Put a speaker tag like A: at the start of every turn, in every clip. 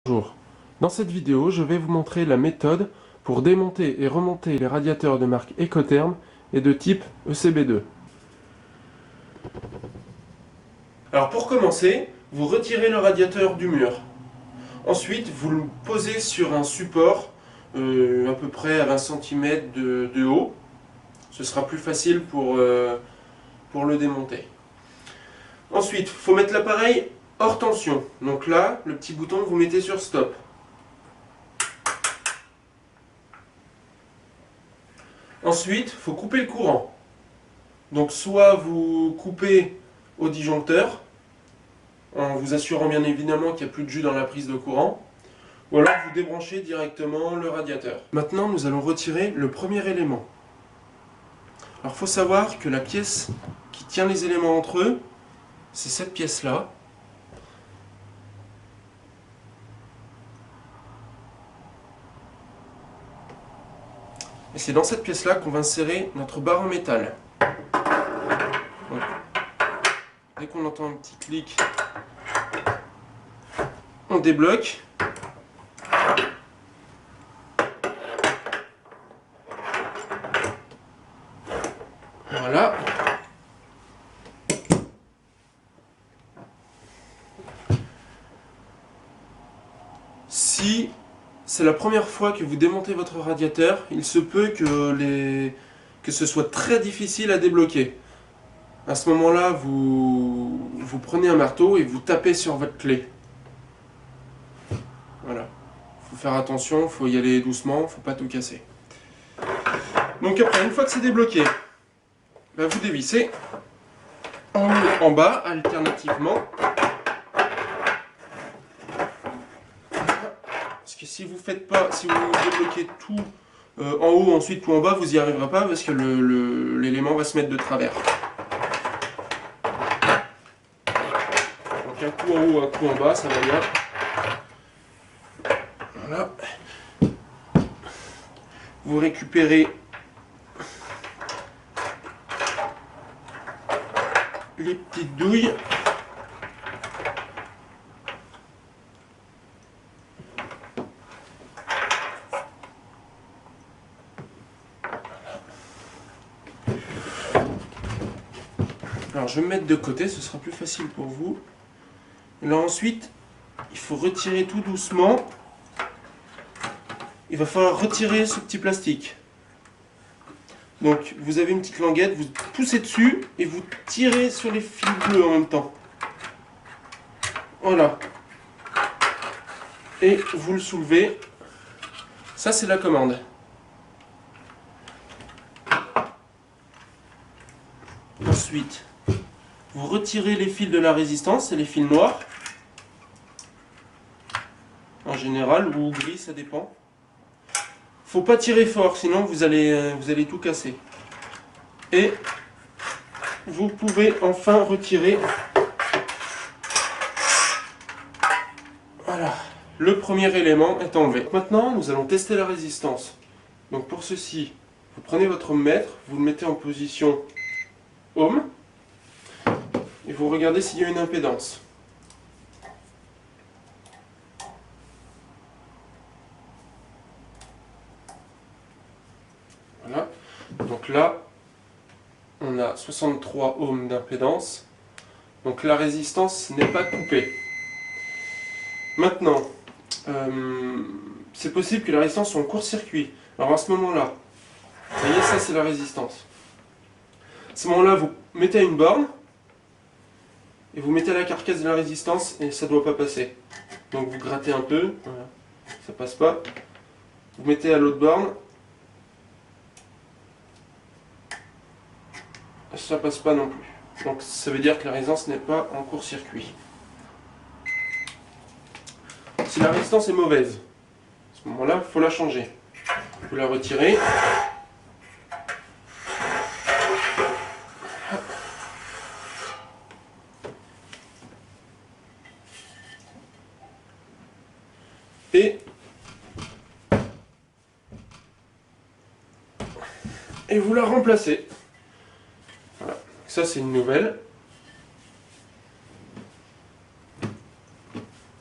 A: Bonjour, dans cette vidéo je vais vous montrer la méthode pour démonter et remonter les radiateurs de marque Ecotherm et de type ECB2. Alors pour commencer, vous retirez le radiateur du mur. Ensuite vous le posez sur un support à peu près à 20 cm de haut. Ce sera plus facile pour le démonter. Ensuite, il faut mettre l'appareil hors tension. Donc là, le petit bouton, vous mettez sur stop. Ensuite, il faut couper le courant. Donc soit vous coupez au disjoncteur, en vous assurant bien évidemment qu'il n'y a plus de jus dans la prise de courant, ou alors vous débranchez directement le radiateur. Maintenant, nous allons retirer le premier élément. Alors il faut savoir que la pièce qui tient les éléments entre eux, c'est cette pièce-là. Et c'est dans cette pièce-là qu'on va insérer notre barre en métal. Donc, dès qu'on entend un petit clic, on débloque. Voilà. Si c'est la première fois que vous démontez votre radiateur, il se peut que ce soit très difficile à débloquer. À ce moment-là, vous prenez un marteau et vous tapez sur votre clé. Voilà. Il faut faire attention, il faut y aller doucement, il ne faut pas tout casser. Donc après, une fois que c'est débloqué, ben vous dévissez en haut, en bas, alternativement. Parce que si vous faites pas, si vous débloquez tout en haut, ensuite tout en bas, vous n'y arriverez pas parce que l'élément va se mettre de travers. Donc un coup en haut, un coup en bas, ça va bien. Voilà. Vous récupérez les petites douilles. Alors je vais me mettre de côté, ce sera plus facile pour vous. Et là ensuite, il faut retirer tout doucement. Il va falloir retirer ce petit plastique. Donc vous avez une petite languette, vous poussez dessus et vous tirez sur les fils bleus en même temps. Voilà. Et vous le soulevez. Ça c'est la commande. Ensuite, vous retirez les fils de la résistance, c'est les fils noirs. En général, ou gris, ça dépend. Faut pas tirer fort, sinon vous allez tout casser. Et vous pouvez enfin retirer. Voilà, le premier élément est enlevé. Maintenant, nous allons tester la résistance. Donc pour ceci, vous prenez votre ohmmètre, vous le mettez en position ohm, et vous regardez s'il y a une impédance. Voilà, donc là, on a 63 ohms d'impédance, donc la résistance n'est pas coupée. Maintenant, c'est possible que la résistance soit en court-circuit. Alors à ce moment-là, vous voyez, ça c'est la résistance. À ce moment-là, vous mettez à une borne, et vous mettez à la carcasse de la résistance, et ça ne doit pas passer. Donc vous grattez un peu, voilà, ça passe pas. Vous mettez à l'autre borne, ça passe pas non plus. Donc ça veut dire que la résistance n'est pas en court-circuit. Si la résistance est mauvaise, à ce moment-là, il faut la changer. Vous la retirez. Et vous la remplacez. Voilà. Ça c'est une nouvelle.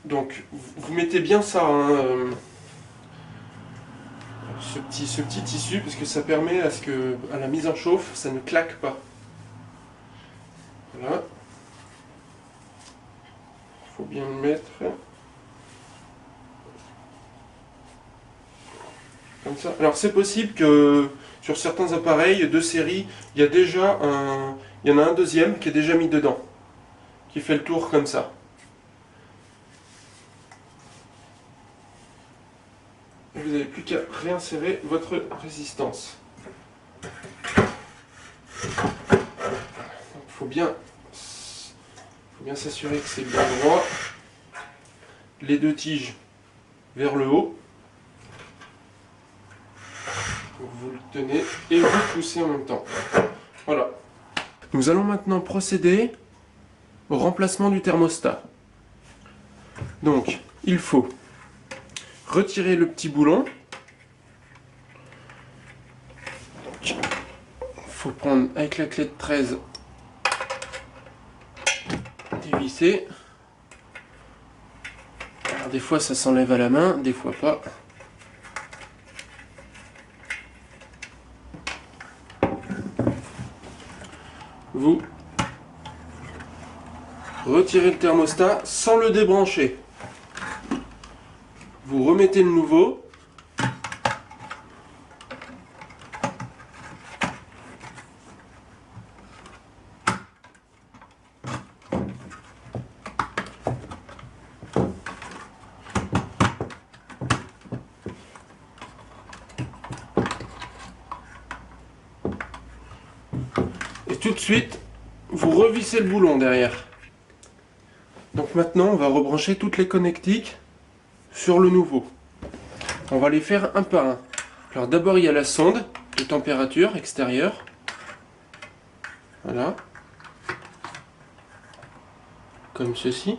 A: Donc vous mettez bien ça, hein, ce petit tissu, parce que ça permet à ce que, à la mise en chauffe, ça ne claque pas. Voilà. Il faut bien le mettre. Comme ça. Alors c'est possible que sur certains appareils de série, il y a déjà il y en a un deuxième qui est déjà mis dedans, qui fait le tour comme ça. Vous n'avez plus qu'à réinsérer votre résistance. Il faut bien s'assurer que c'est bien droit. Les deux tiges vers le haut. Vous le tenez et vous poussez en même temps. Voilà. Nous allons maintenant procéder au remplacement du thermostat. Donc, il faut retirer le petit boulon. Il faut prendre avec la clé de 13, dévisser. Alors, des fois ça s'enlève à la main, des fois pas. Vous retirez le thermostat sans le débrancher. Vous remettez le nouveau. Et tout de suite, vous revissez le boulon derrière. Donc maintenant, on va rebrancher toutes les connectiques sur le nouveau. On va les faire un par un. Alors d'abord, il y a la sonde de température extérieure. Voilà. Comme ceci.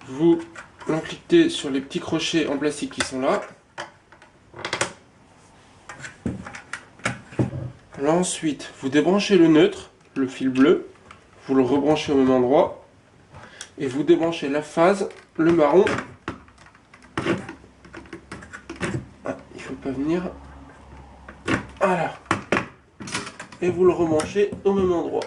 A: Vous l'encliquez sur les petits crochets en plastique qui sont là. Là ensuite, vous débranchez le neutre, le fil bleu, vous le rebranchez au même endroit, et vous débranchez la phase, le marron. Ah, il ne faut pas venir. Voilà. Et vous le rebranchez au même endroit.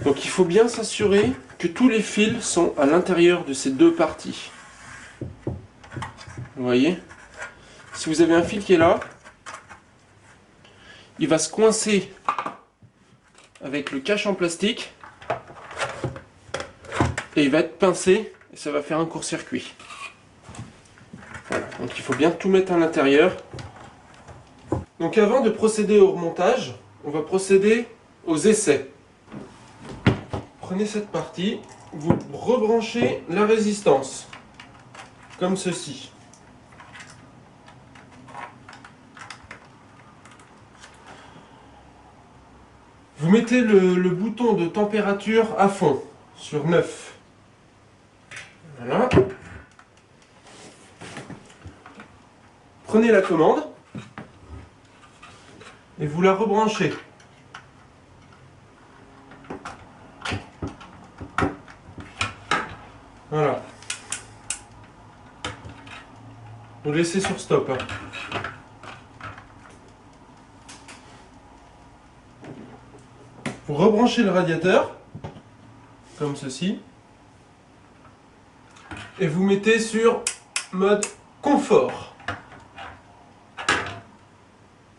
A: Donc il faut bien s'assurer que tous les fils sont à l'intérieur de ces deux parties. Vous voyez? Si vous avez un fil qui est là, il va se coincer avec le cache en plastique et il va être pincé et ça va faire un court-circuit. Voilà. Donc il faut bien tout mettre à l'intérieur. Donc avant de procéder au remontage, on va procéder aux essais. Prenez cette partie, vous rebranchez la résistance, comme ceci. Vous mettez le bouton de température à fond, sur 9. Voilà. Prenez la commande et vous la rebranchez. Voilà. Vous laissez sur stop. Hein. Vous rebranchez le radiateur, comme ceci, et vous mettez sur mode confort.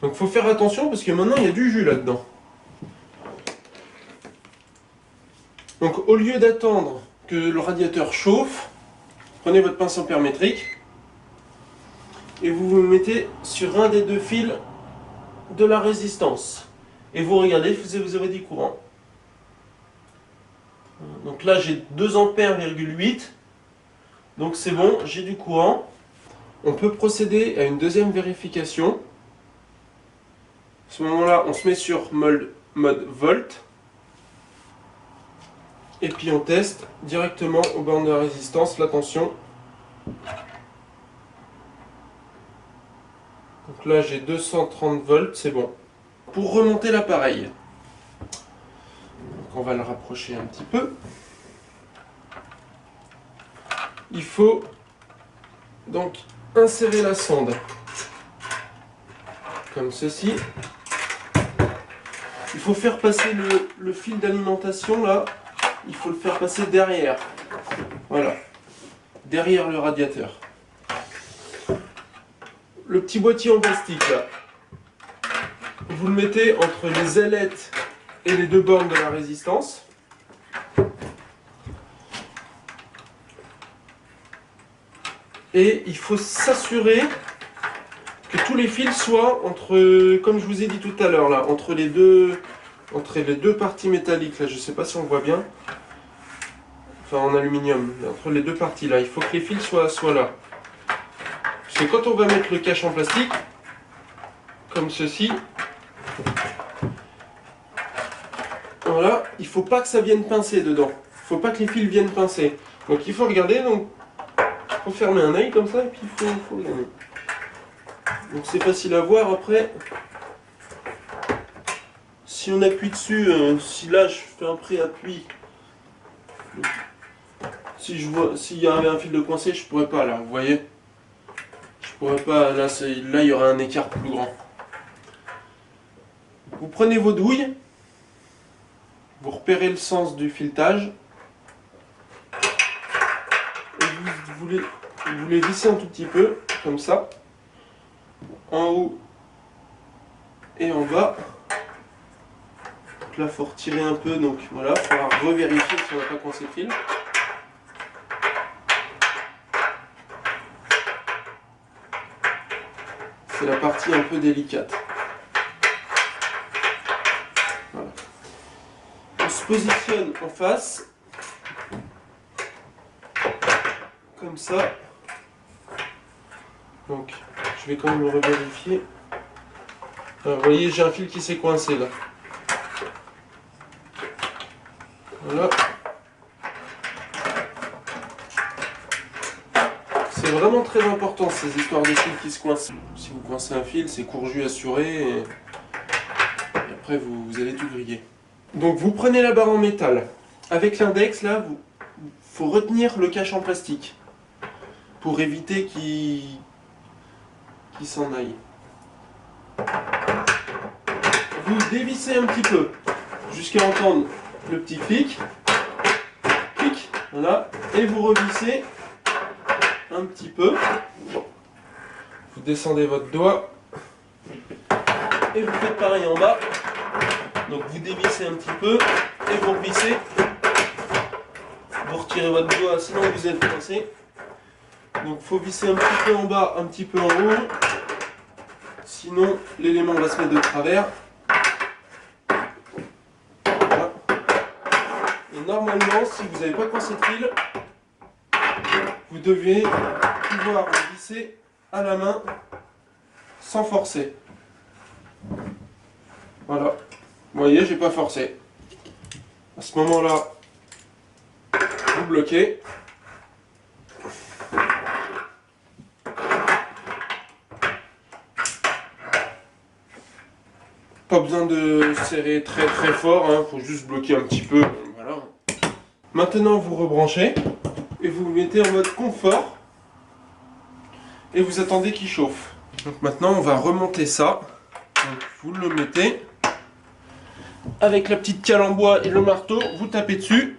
A: Donc il faut faire attention parce que maintenant il y a du jus là-dedans. Donc au lieu d'attendre que le radiateur chauffe, prenez votre pince ampère-métrique et vous vous mettez sur un des deux fils de la résistance. Et vous regardez, vous avez du courant. Donc là j'ai 2 ampères,8. Donc c'est bon, j'ai du courant. On peut procéder à une deuxième vérification. À ce moment-là, on se met sur mode volt. Et puis on teste directement aux bornes de résistance la tension. Donc là j'ai 230 volts, c'est bon. Pour remonter l'appareil, on va le rapprocher un petit peu. Il faut donc insérer la sonde comme ceci. Il faut faire passer le fil d'alimentation là, il faut le faire passer derrière. Voilà, derrière le radiateur. Le petit boîtier en plastique là, vous le mettez entre les ailettes et les deux bornes de la résistance. Et il faut s'assurer que tous les fils soient entre, comme je vous ai dit tout à l'heure là, entre les deux parties métalliques là, je sais pas si on voit bien, enfin en aluminium, entre les deux parties là, il faut que les fils soient là. Parce que quand on va mettre le cache en plastique, comme ceci, voilà, il faut pas que ça vienne pincer dedans, il faut pas que les fils viennent pincer. Donc il faut regarder, donc il faut fermer un œil comme ça et puis il faut regarder. Donc c'est facile à voir après. Si on appuie dessus, si là je fais un pré-appui, si je vois s'il y avait un fil de coincé, je pourrais pas là, vous voyez. Je pourrais pas, là il y aura un écart plus grand. Vous prenez vos douilles, vous repérez le sens du filetage, et vous les vissez un tout petit peu, comme ça, en haut et en bas. Donc là, il faut retirer un peu, donc voilà, il faudra revérifier si on n'a pas coincé le fil. C'est la partie un peu délicate. Voilà. On se positionne en face, comme ça. Donc, je vais quand même revérifier. Alors, vous voyez, j'ai un fil qui s'est coincé là. Voilà. C'est vraiment très important ces histoires de fils qui se coincent. Si vous coincez un fil, c'est courju assuré et après vous allez tout griller. Donc vous prenez la barre en métal. Avec l'index là, faut retenir le cache en plastique pour éviter qu'il s'en aille. Vous dévissez un petit peu jusqu'à entendre le petit clic, voilà, et vous revissez un petit peu. Vous descendez votre doigt et vous faites pareil en bas. Donc vous dévissez un petit peu et vous revissez. Vous retirez votre doigt, sinon vous êtes coincé. Donc il faut visser un petit peu en bas, un petit peu en haut. Sinon l'élément va se mettre de travers. Voilà. Et normalement, si vous n'avez pas coincé de fil, vous devez pouvoir le visser à la main sans forcer. Voilà. Vous voyez, j'ai pas forcé. À ce moment-là, vous bloquez. Pas besoin de serrer très très fort, hein, faut juste bloquer un petit peu. Voilà. Maintenant, vous rebranchez et vous le mettez en mode confort et vous attendez qu'il chauffe. Donc maintenant, on va remonter ça. Donc, vous le mettez avec la petite cale en bois et le marteau, vous tapez dessus.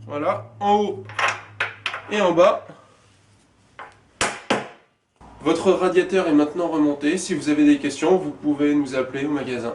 A: Voilà, en haut et en bas. Votre radiateur est maintenant remonté. Si vous avez des questions, vous pouvez nous appeler au magasin.